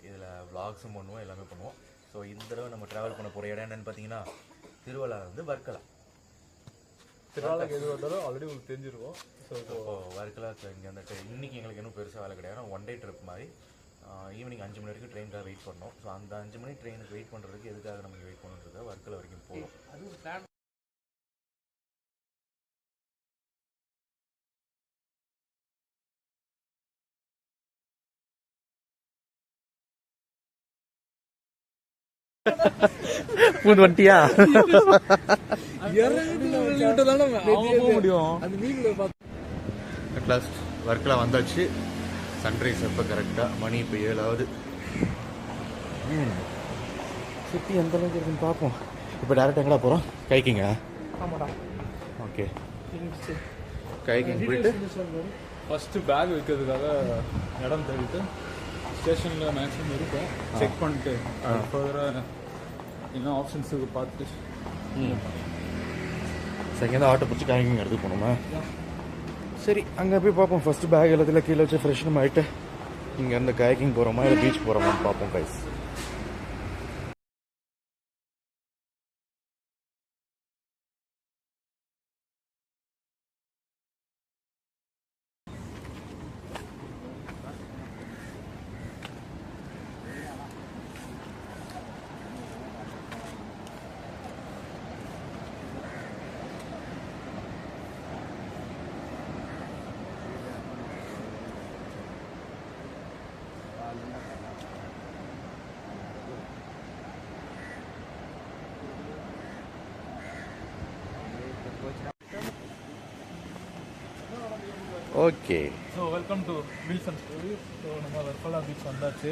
இதில் விளாக்ஸும் பண்ணுவோம், எல்லாமே பண்ணுவோம். ஸோ இந்த தடவை நம்ம ட்ராவல் பண்ண போகிற இடம் என்னென்னு பார்த்தீங்கன்னா திருவள்ளா வந்து வர்க்கலா. திருவள்ளாக்கு எது வந்தாலும் ஆல்ரெடி உங்களுக்கு தெரிஞ்சிருக்கும். ஸோ இப்போ வர்க்கலாக்கு இங்கே வந்துட்டு இன்றைக்கி எங்களுக்கு இன்னும் பெருசாக வேலை கிடையாது. ஒன் டே ட்ரிப் மாதிரி ஈவினிங் 5 மணி வரைக்கும் ட்ரெயினுக்காக வெயிட் பண்ணோம். ஸோ அந்த 5 மணி ட்ரெயினுக்கு வெயிட் பண்ணுறதுக்கு எதுக்காக நமக்கு வெயிட் பண்ணுறதுக்காக வர்க்கலா வரைக்கும் போகிறோம். பூந்து வண்டியா அட்லாஸ்ட் வர்க்கலா வந்தாச்சு. சன்ரைஸ் அப்போ கரெக்டாக மணி இப்போ 7 ஆகுது. சுற்றி எந்த அளவுக்கு இருக்குன்னு பார்ப்போம். இப்போ டேரெக்டாக எங்கடா போகிறோம்? கைக்கிங்க. ஆமாடா. ஓகே, கைக்கிங் போயிட்டு ஃபஸ்ட்டு பேக் வைக்கிறதுக்காக இடம் தேடிட்டு ஸ்டேஷனில் மேக்ஸிமம் இருக்கும், செக் பண்ணிட்டு ஃபர்தராக என்ன ஆப்ஷன்ஸ் பார்த்துட்டு செகண்ட் ஆட்டோ பிடிச்சி கைக்கிங் எடுத்து போகணுமா? சரி, அங்கே போய் பார்ப்போம். ஃபஸ்ட்டு பேக் எல்லாத்துல கீழே வச்சு ஃப்ரெஷ்னும் ஆகிட்டு இங்கேருந்து கைக்கிங் போகிறோமா இல்லை பீச் போகிறோமான்னு பார்ப்போம் guys. Okay, so welcome to wheels and story. So நம்ம வர்க்கலா பீச் வந்தாச்சு.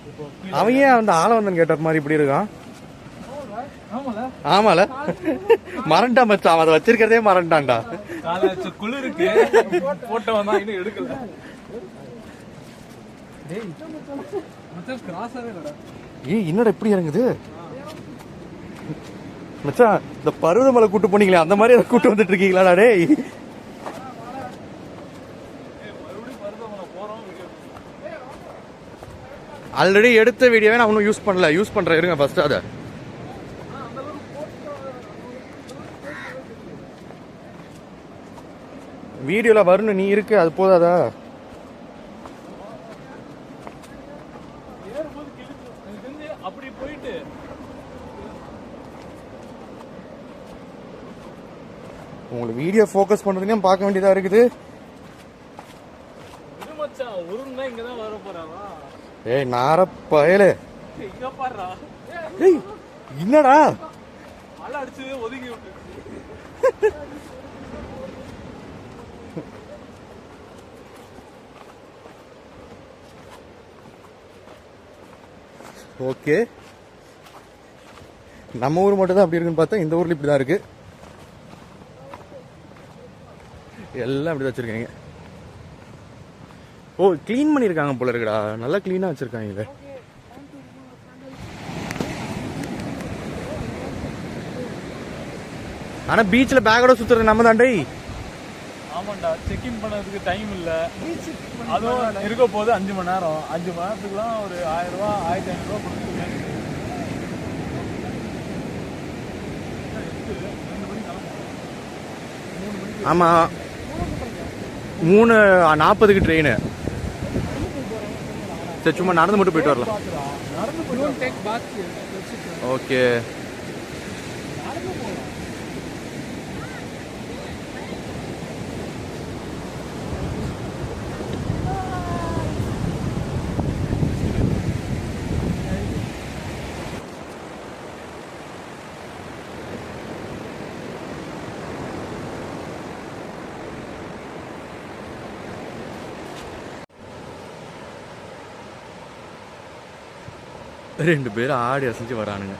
இப்போ அவன் ஏன் அந்த ஆளை வந்தன்னு கேட்ட மாதிரி இப்படி இருக்கான்? ஆமால மறந்துட்டான் மச்சான், அதை வச்சிருக்கிறதே மறந்துட்டான்டா. காலேஜ் குளிருக்கு போட்டோ வந்தா இன்னும் எடுக்கல. ஏய் என்னடா இப்படி இறங்குது மச்சான்? இந்த பருவதமலை கூட்டு போனீங்களே அந்த மாதிரி அதை கூட்டு வந்துட்டு இருக்கீங்களா? டேய் ஆல்ரெடி எடுத்த வீடியோவே நான் ஒன்றும் யூஸ் பண்ணல, யூஸ் பண்ணுறேன். இருங்க ஃபர்ஸ்ட் அதை வீடியோவில் வரணும். நீ இருக்கு அது போதாதா? அப்படி போயிட்டு உங்களுக்கு வீடியோ ஃபோக்கஸ் பண்ணுறதுலையும் பார்க்க வேண்டியதாக இருக்குது. இங்கதான் வர போறாவா? ஏய் நார பயலே, இங்க பாருடா. ஏய் என்னடா அல அடிச்சு ஒதுங்கி விட்டு. ஓகே, நம்ம ஊர் மட்டும் தான் அப்படி இருக்குன்னு பார்த்தா இந்த ஊர்ல இப்படி தான் இருக்கு. எல்லாம் அப்படி தான் வச்சிருக்காங்க. ஓ க்ளீன் பண்ணியிருக்காங்க போல இருக்குடா, நல்லா க்ளீனாக வச்சிருக்காங்க இதை. ஆனால் பீச்சில் பேக்கோட சுற்றுறது நம்ம தாண்டே. ஆமாண்டா, செக்இன் பண்ணதுக்கு டைம் இல்லை. அதுவும் இருக்க போது 5 மணி நேரம். 5 மணி நேரத்துக்குலாம் ஒரு 1000 ரூபா 1500 ரூபா கொடுத்துருக்கேன். ஆமாம் 3:40க்கு ட்ரெயின். சரி சும்மா நடந்து மட்டும் போயிட்டு வரலாம். ஓகே, ரெண்டு பேரும் ஆடி அசைஞ்சு வரானுங்க.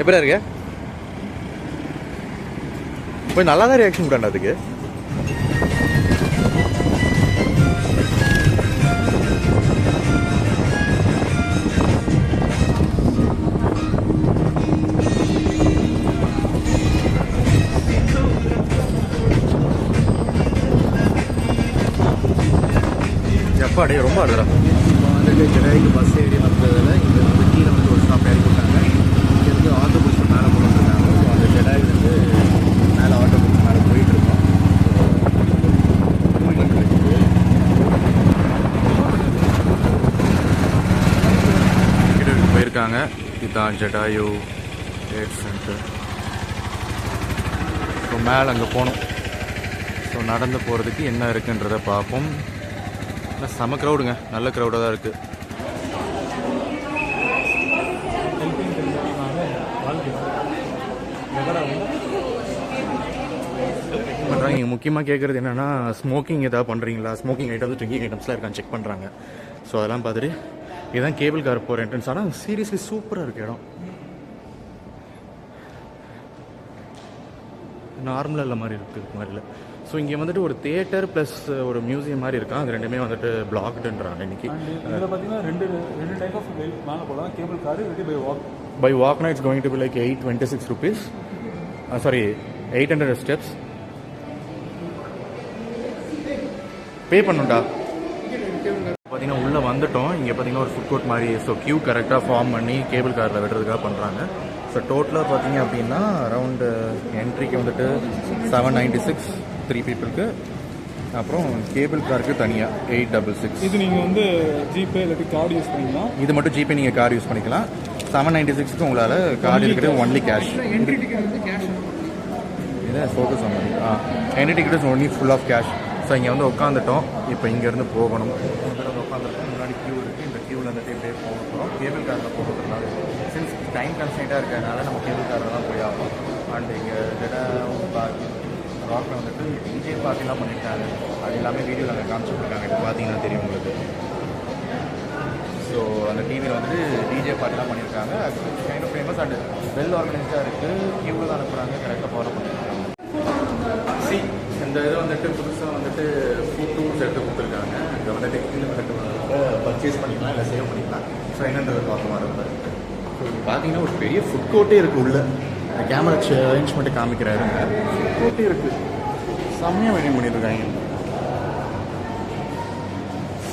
எப்படியா இருக்கு? போய் நல்லா தான் ரியாக்ஷன் கொடுத்தாண்டா அதுக்கு. எப்பா அடைய ரொம்ப ஆடுறா. வந்துட்டு ஜெடாய்க்கு பஸ் ஏறி வந்ததில் இங்கே வந்து கீழே வந்து ஒரு ஸ்டாப் ஏறி கொடுத்தாங்க. இங்கேருந்து ஆட்டோ புஷ் மேலே போட்டுருக்காங்க. ஸோ அந்த ஜெடாய் வந்து மேலே ஆட்டோ புஷ் மேலே போயிட்டுருக்கோம். போயிருக்காங்க. இதுதான் ஜடாயு ஏட் சென்டர். ஸோ மேலே அங்கே போகணும். ஸோ நடந்து போகிறதுக்கு என்ன இருக்குன்றதை பார்ப்போம். செம க்ரௌடுங்க, நல்ல க்ரௌடாக தான் இருக்குது. பண்ணுறாங்க. இங்கே முக்கியமாக கேட்குறது என்னென்னா ஸ்மோக்கிங் ஏதாவது பண்ணுறீங்களா, ஸ்மோக்கிங் ஐட்டம்ஸ் ட்ரிங்கிங் ஐட்டம்ஸ்லாம் இருக்கான்னு செக் பண்ணுறாங்க. ஸோ அதெல்லாம் பார்த்துட்டு இதுதான் கேபிள் கார் போகிற என்ட்ரன்ஸ். ஆனால் சீரியஸ்லி சூப்பராக இருக்குது இடம். நார்மலாக இல்லை மாதிரி இருக்குது மாதிரி இல்லை. ஸோ இங்கே வந்துட்டு ஒரு தியேட்டர் ப்ளஸ் ஒரு மியூசியம் மாதிரி இருக்கான். அது ரெண்டுமே வந்துட்டு பிளாக்டுன்றாங்க இன்னைக்கு. இதில் பார்த்தீங்கன்னா ரெண்டு டைப் ஆஃப் மேலே போகலாம். கேபிள் கார் இல்லாட்டி பை வாக். பை வாக்னா it's going to be like 826 rupees. Sorry 800 steps. Pay பண்ணுண்டா. பார்த்தீங்கன்னா உள்ளே வந்துட்டோம். இங்கே பார்த்தீங்கன்னா ஒரு ஃபுட் கோர்ட் மாதிரி. ஸோ கியூ கரெக்டாக ஃபார்ம் பண்ணி கேபிள் காரில் விடுறதுக்காக பண்ணுறாங்க. ஸோ டோட்டலாக பார்த்தீங்க அப்படின்னா அரௌண்டு என்ட்ரிக்கு வந்துட்டு 796 3 பீப்புளுக்கு. அப்புறம் கேபிள் காருக்கு தனியாக 866. இது நீங்கள் வந்து ஜிபே இல்லாட்டி கார்டு யூஸ் பண்ணிக்கலாம். இது மட்டும் ஜிபே நீங்கள் கார்டு யூஸ் பண்ணிக்கலாம். 796க்கு உங்களால் கார்டு இருக்கிறது ஒன்லி கேஷ். என்ட்ரி டிக்கெட் வந்து கேஷ். இதான் focus on entry ticket is only full of cash. So இங்கே வந்து உட்காந்துட்டோம். இப்போ இங்கேருந்து போகணும். உட்காந்துருக்கோம். முன்னாடி க்யூ இருக்குது. இந்த க்யூவில் வந்துட்டு இப்படியே போகிறோம். கேபிள் காரில் போகிறதுனால சின்ஸ் டைம் கன்ஸ்டன்ட்டாக இருக்கிறதுனால நம்ம கேபிள் காரில் தான் போய் ஆகும். அண்ட் இங்கே ராக்கில் வந்துட்டு டிஜே பார்ட்டிலாம் பண்ணியிருக்காங்க. அது எல்லாமே வீடியோவில் அங்கே காமிச்சிட்ருக்காங்க. இப்போ பார்த்தீங்கன்னா தெரியும் உங்களுக்கு. ஸோ அந்த டிவியில் வந்துட்டு டிஜே பார்ட்டிலாம் பண்ணியிருக்காங்க. Kind of famous and well ஆர்கனைஸ்டாக இருக்குது. க்யூவில் தான் அனுப்புகிறாங்க. கரெக்டாக ஃபாலோ பண்ணியிருக்காங்க. சி இந்த இது வந்துட்டு புதுசாக வந்துட்டு ஃபுட் டூர்ஸ் எடுத்து கொடுத்துருக்காங்க. இங்கே வந்துட்டு கீழே வந்துட்டு பர்ச்சேஸ் பண்ணிக்கலாம் இல்லை சேவ் பண்ணிக்கலாம். ஸோ என்னன்றது பார்க்க மாதிரி ஸோ பார்த்தீங்கன்னா ஒரு பெரிய ஃபுட் கோர்ட்டே இருக்குது உள்ள. கேமரா அரேஞ்ச்மெண்ட்டு காமிக்கிறாரு. ஃபுட் கோர்ட்டே இருக்குது. செம்மையாக வெயிட் பண்ணிட்டுருக்காங்க.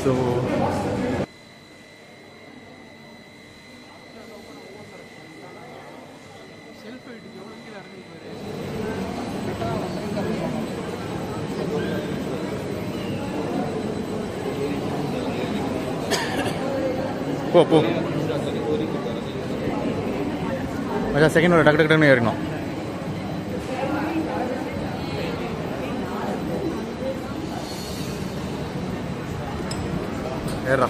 ஸோ போ போ மச்சா. செகண்ட் ஒரு டக்கு டக்குன்னு ஏறணும். ஏறா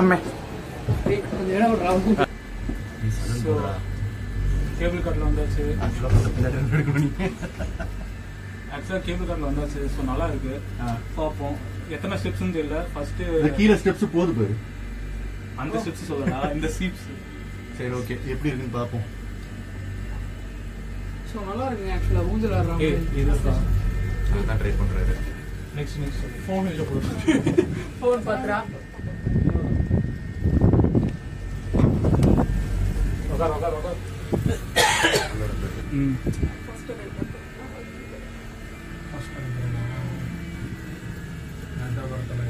அம்மே. கேபிள் கார்டில் வந்தாச்சு. ஆக்சுவலாக கேபிள் கார்டில் வந்தாச்சு. ஸோ நல்லா இருக்கு. பார்ப்போம் எத்தனை ஸ்டெப்ஸ்ன்னு தெரியல. ஃபர்ஸ்ட்டு கீழே ஸ்டெப்ஸ் போகுது பாரு. அந்த ஸ்டெப்ஸ் சொல்லலாம். இந்த சீப்ஸ். சரி ஓகே, எப்படி இருக்குன்னு பார்ப்போம். ஸோ நல்லா இருக்குங்க. ஆக்சுவலாக ஊஞ்சல் ஆடுறாங்க. இதுதான் நான் ட்ரை பண்ணுறாரு. நெக்ஸ்ட் ஃபோன் இல்லை போடுறது. ஃபோன் பார்த்துரா.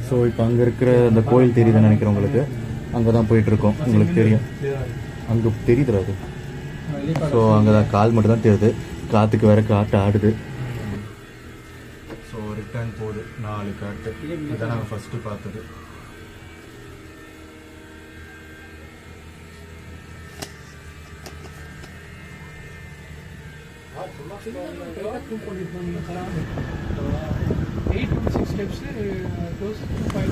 ஸோ இப்போ அங்கே இருக்கிற அந்த கோயில் தெரியுதுன்னு நினைக்கிறேன் உங்களுக்கு. அங்கே தான் போயிட்டுருக்கோம். உங்களுக்கு தெரியும், அங்கே தெரியுதுல அது. ஸோ அங்கே தான் கால் மட்டும் தான் தெரியுது. காற்றுக்கு வேற காற்று ஆடுது. ஸோ ரிட்டர்ன் போகுது 4 காட்டு. இதான் நாங்கள் ஃபஸ்ட்டு பார்த்தது. steps goes to 5.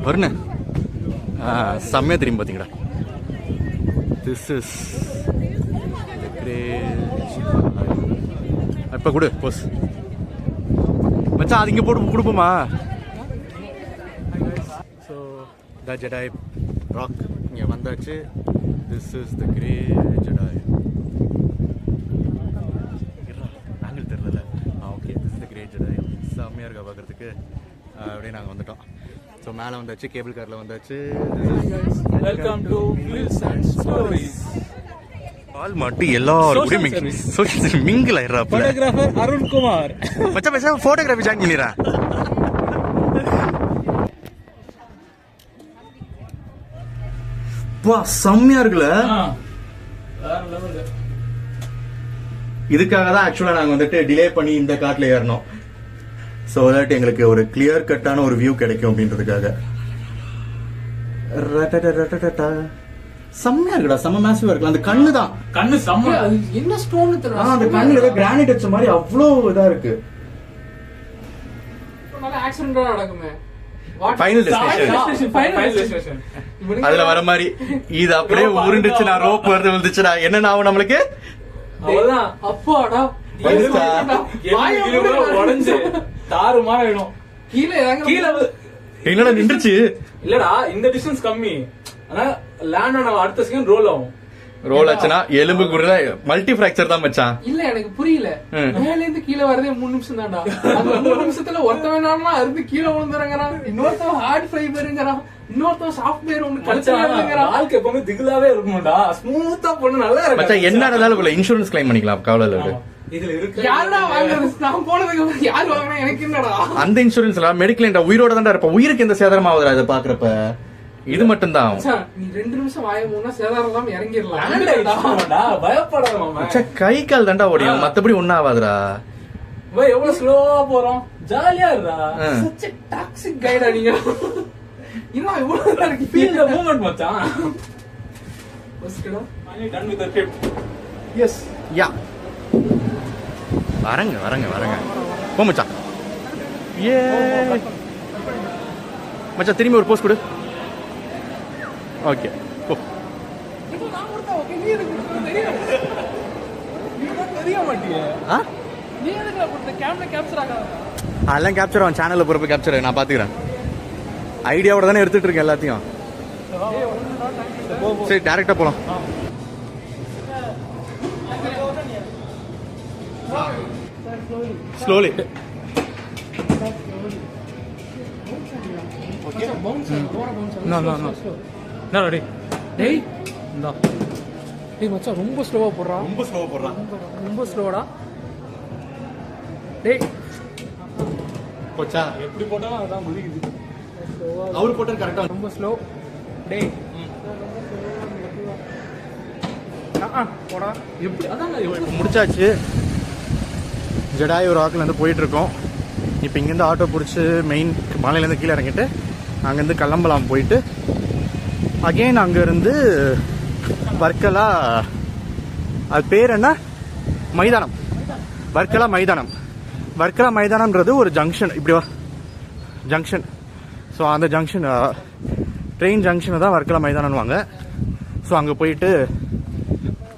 வரணும் செம்மையாக தெரியும் பார்த்தீங்களா. திஸ் இஸ் இப்போ கொடு போஸ் மச்சான், அது இங்கே போட்டு கொடுப்போமா. ஸோ த ஜெடாய் ராக் இங்கே வந்தாச்சு. This is the great Jatayu. Angle தெரியல. Okay, this is the great Jatayu. செம்மையாக இருக்கா பார்க்குறதுக்கு. அப்படியே நாங்கள் வந்துட்டோம். ஸோ மேலே வந்தாச்சு, கேபிள் காரில் வந்தாச்சு. Welcome to views and stories. All மாட்டி எல்லாரும் சோஷியல் மிங்கிள் ஆயிடுறா. ஃபோட்டோகிராஃபர் அருண்குமார் மச்சான் பேச ஃபோட்டோகிராஃபி ஜாயின் பண்ணிடுறேன். பா செம்மையா இருக்குல்ல. வேற லெவல். இதுக்காக தான் ஆக்சுவலா நாங்க வந்துட்டு டிலே பண்ணி இந்த கார்ல ஏறணும். ஸோ தட் எங்களுக்கு ஒரு கிளியர் கட்டான ஒரு வியூ கிடைக்கும் அப்படின்றதுக்காக. செம்மையா இருக்குடா, செம்ம மேசிவா இருக்கு. அந்த கண்ணு தான், கண்ணு செம்ம. என்ன ஸ்டோன் தெரியல. அந்த கண்ணுல ஏதோ கிரானைட் வச்ச மாதிரி அவ்வளோ இதா இருக்கு. நல்ல ஆக்சிடென்ட் நடக்குமே. ஃபைனல் டெஸ்டினேஷன் அதுல வர மாதிரி இது அப்படியே உருண்டுச்சுனா, ரோப் வருது வந்துச்சுனா என்ன ஆகும் நம்மளுக்கு? அவ்வளவுதான். அப்பாடா உடஞ்சு தாறுமாறா ஆயிடும். கீழே என்னடா நின்றுச்சு? இல்லடா, இந்த டிஸ்டன்ஸ் கம்மி. ஆனா லேண்ட் ஆன அடுத்த செகண்ட் ரோல் ஆகும். ரோல் ஆச்சுன்னா எலும்பு கூட மல்டி பிராக்சர் தான் மச்சான். இல்ல எனக்கு புரியல. மேல இருந்து கீழே வரதே 3 நிமிஷம் தான்டா. அந்த 3 நிமிஷத்துல ஒருத்தவன் அறுந்து கீழே விழுந்துறங்கிறான், இன்னொருத்தவன் ஹார்ட் ஃபைபருங்கிறான், இன்னொருத்தவன் சாஃப்ட்வேர் ஒண்ணு கழிச்சுங்கிறான். வாழ்க்கை எப்பவுமே திகிலாவே இருக்கும்டா. ஸ்மூத்தா பண்ணு, நல்லா இருக்கு மச்சான். என்ன நடந்தாலும் இன்சூரன்ஸ் கிளைம் பண்ணிக்கலாம், கவலை இல்ல. இதுல இருக்கு. யாரா வாங்குறது? நான் போனதுக்கு அப்புறம் யாரு வாங்கினா எனக்கு என்னடா? அந்த இன்சூரன்ஸ்ல மெடிக்கல் உயிரோட தான் இருப்ப. உயிருக்கு எந்த சேதாரம் ஆகுதுடா இதை பாக்குறப்ப? இது மட்டும் தான். நீ 2 நிமிஷம் வாய மூணா சேதாரம் இல்லாம இறங்கிடலாம். பயப்படாத மாமா. கை கால் தாண்டா ஓடியும், மத்தபடி ஒன்னும் ஆகாதுடா. எவ்வளவு ஸ்லோவா போறோம், ஜாலியா இருக்கா. such a toxic guy-டா நீங்க. இன்னும் இவ்வளவு தான் இருக்கு feel the moment மச்சான். பஸ்டா I done with the trip. Yes yeah வரங்க போ மச்சான். ஏ மச்சான் திரும்பி ஒரு போஸ் கொடு. ஓகே போ. இப்போ நான் கொடுத்தா ஓகே, நீ எனக்கு தெரியும். நீ தான் தெரிய மாட்டியே. நீ எதுக்கு அப்படி கேமரா கேப்சர் ஆகாத? அதெல்லாம் கேப்சர் ஆகும், சேனல்ல போறப்ப கேப்சர் நான் பாத்துக்கிறேன். ஐடியாவோட தானே எடுத்துட்டு இருக்கேன் எல்லாத்தையும். சரி டைரக்டா போலாம். ஸ்லோலி. ஓகே பவுன்ஸ் ஓவரா பவுன்ஸ். No ready. டேய் இந்தா. டேய் மச்சான் ரொம்ப ஸ்லோவா போடுறா. ரொம்ப ஸ்லோடா. டேய் போச்சா? எப்படி போட்டாலும் அதான் முடியுது. அவர் போட்டது கரெக்டா. ரொம்ப ஸ்லோ. டேய் போடா. எப்படி அதான் இப்போ முடிச்சாச்சு. ஜடாய் ஒரு ராக்கில் வந்து போயிட்டு இருக்கோம். இப்போ இங்கேருந்து ஆட்டோ பிடிச்சி மெயின் மலையிலேருந்து கீழே இறங்கிட்டு அங்கேருந்து கல்லம்பலாம் போயிட்டு அகெயின் அங்கேருந்து வர்க்கலா, அது பேர் என்ன, மைதானம். வர்க்கலா மைதானம்ன்றது ஒரு ஜங்ஷன். இப்படி வா ஜங்ஷன். ஸோ அந்த ஜங்ஷன் ட்ரெயின் ஜங்ஷனை தான் வர்க்கலா மைதானம்வாங்க. ஸோ அங்கே போயிட்டு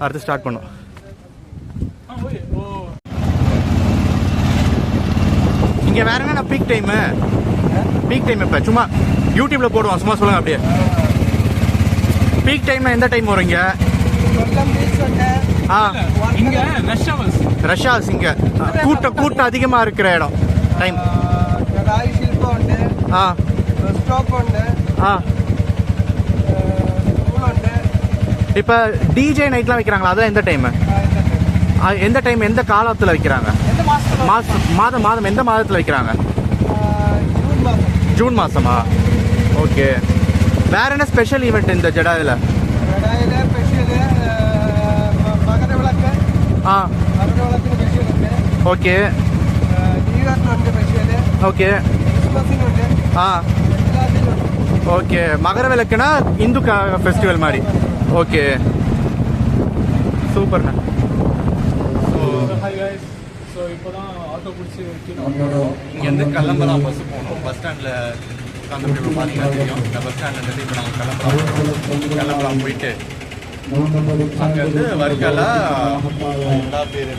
அடுத்து ஸ்டார்ட் பண்ணோம். இங்கே வேற என்ன பீக் டைம் இப்போ சும்மா யூடியூப்ல போடுவோம், சும்மா சொல்லுங்க அப்படியே. பீக் டைம் எந்த டைம் வரும் இங்க? இங்க ரஷ் ஹவர்ஸ். இங்க கூட்டம் அதிகமா இருக்கிற இடம் டைம். இப்ப டிஜே நைட்லாம் வைக்கிறாங்களா, அதான் எந்த டைம்? எந்த டைம், எந்த காலத்துல வைக்கிறாங்க? மாதம் எந்த மாதத்துல வைக்கிறாங்க? ஜூன் மாசமா? ஓகே. வேற என்ன ஸ்பெஷல் ஈவெண்ட் இந்த ஜடாயில? Okay okay okay. மகர விளக்குனா இந்து ஃபெஸ்டிவல் மாதிரி. ஓகே சூப்பர்ண்ணா. ஸோ இப்போ தான் ஆட்டோ பிடிச்சி இங்கேருந்து கல்லம்பலம் பஸ் போகணும். பஸ் ஸ்டாண்டில் உட்காந்துட்டு இப்போ பார்த்தீங்கன்னா தெரியும் இந்த பஸ் ஸ்டாண்ட்லேருந்து இப்போ நாங்கள் கிளம்பலாம் போயிட்டு அங்கேருந்து வர்க்கலா எல்லா பேர்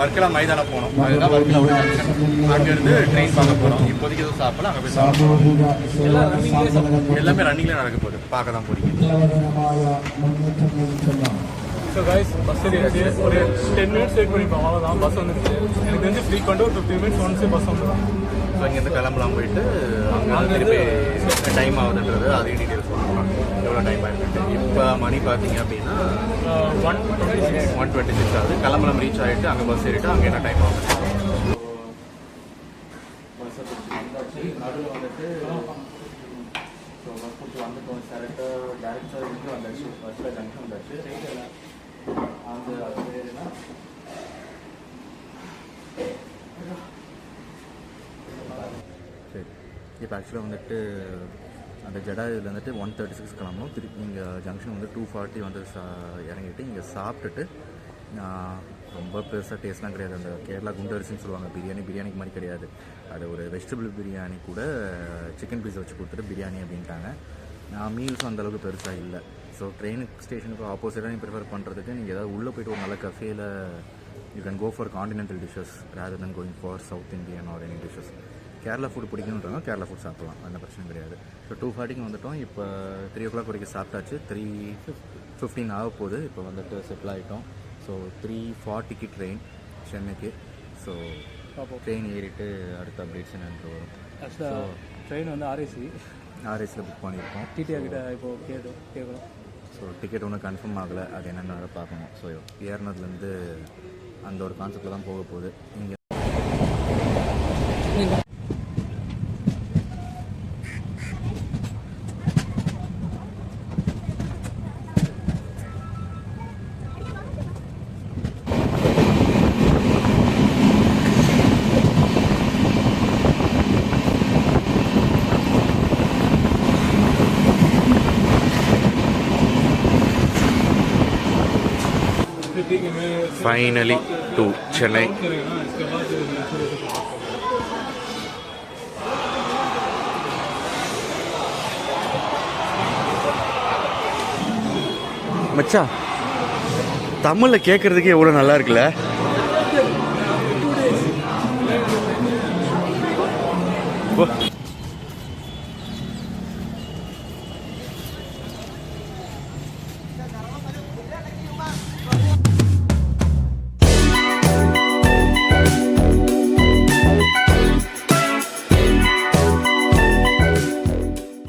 வர்க்கலா மைதானம் போகணும். அதுதான் வர்க்கலாவோட ஜங்ஷன். அங்கேருந்து ட்ரெயின் பார்க்க போகிறோம். இப்போதைக்கு எதுவும் சாப்பிடலாம். அங்கே போய் சாப்பிடுவோம். எல்லாமே ரன்னிங்லேயே நடக்க போகுது. பார்க்க தான் போகிறீங்க. ஸோ கைஸ் பஸ் ஏறியாச்சு. ஒரு 10 மினிட்ஸ் வெயிட் பண்ணிப்போம், அவ்வளோதான். பஸ் வந்துருச்சு. எனக்கு தெரிஞ்சு ஃப்ரீக்வெண்ட்டாக ஒரு 15 மினிட்ஸ் ஒன்ஸே பஸ் வந்துடும். ஸோ இங்கேருந்து கிளம்பலாம் போயிட்டு அங்கே திருப்பி டைம் ஆகுதுன்றது அதையும் டீட்டெயில்ஸ் சொல்லலாம். எவ்வளோ டைம் ஆகிட்டு இப்போ மணி பார்த்தீங்க அப்படின்னா 1:26 ஆகுது. கிளம்பலாம் ரீச் ஆகிட்டு அங்கே பஸ் ஏறிட்டு அங்கே என்ன டைம் ஆகும். பஸ்ஸை பிடிச்சி நடுவில் வந்துட்டு ஸோ பஸ் பிடிச்சி வந்துட்டோம். கரெக்டாக டேரக்டாக இருந்து வந்தாச்சு. பஸ்ஸில் ஜங்ஷன் வந்தாச்சு. அந்த ஏரியா சரி. இப்போ ஆக்சுவலாக வந்துட்டு அந்த ஜடா இதில் வந்துட்டு 1:36 கிளம்பணும். திருப்பி இங்கே ஜங்ஷன் வந்து 2:40 வந்து இறங்கிட்டு இங்கே சாப்பிட்டுட்டு ரொம்ப பெருசாக டேஸ்ட்லாம் கிடையாது. அந்த கேரளா குண்டரிசின்னு சொல்லுவாங்க. பிரியாணிக்கு மாதிரி கிடையாது. அது ஒரு வெஜிடபிள் பிரியாணி கூட சிக்கன் பீஸ் வச்சு கொடுத்துட்டு பிரியாணி அப்படின்ட்டாங்க. மீல்ஸும் அந்தளவுக்கு பெருசாக இல்லை. ஸோ ட்ரெயின் ஸ்டேஷனுக்கு ஆப்போசிட்டாக நீங்கள் ப்ரிஃபர் பண்ணுறதுக்கு நீங்கள் ஏதாவது உள்ளே போய்ட்டு ஒரு நல்ல கஃபேயில் you can go for continental dishes rather than going for south Indian or any dishes. Kerala food பிடிக்கணுன்றாங்க, கேரளா ஃபுட் சாப்பிடலாம், அந்த பிரச்சனை கிடையாது. ஸோ 2:40 வந்துட்டோம். இப்போ 3 o'clock வரைக்கும் சாப்பிட்டாச்சு. 3:15 ஆக போகுது. இப்போ வந்துட்டு செட்டில் ஆகிட்டோம். ஸோ 3:40க்கு ட்ரெயின் சென்னைக்கு. ஸோ ட்ரெயின் ஏறிட்டு அடுத்த அப்டேட்ஸ் என்னென்று வரும். ஆக்சுவலாக ட்ரெயின் வந்து ஆர்எஸில் புக் பண்ணியிருக்கோம். டிடிஆர் கிட்ட இப்போது கேட்கணும். ஸோ டிக்கெட் ஒன்றும் கன்ஃபார்ம் ஆகலை. அது என்னென்னு பார்க்கணும். ஸோ ஏறினதுலேருந்து அந்த ஒரு கான்செப்டில் தான் போக போகுது. இங்கே finally to Chennai. மச்சான் தமிழ்ல கேட்கறதுக்கே எவ்வளவு நல்லா இருக்குல்ல. ஓ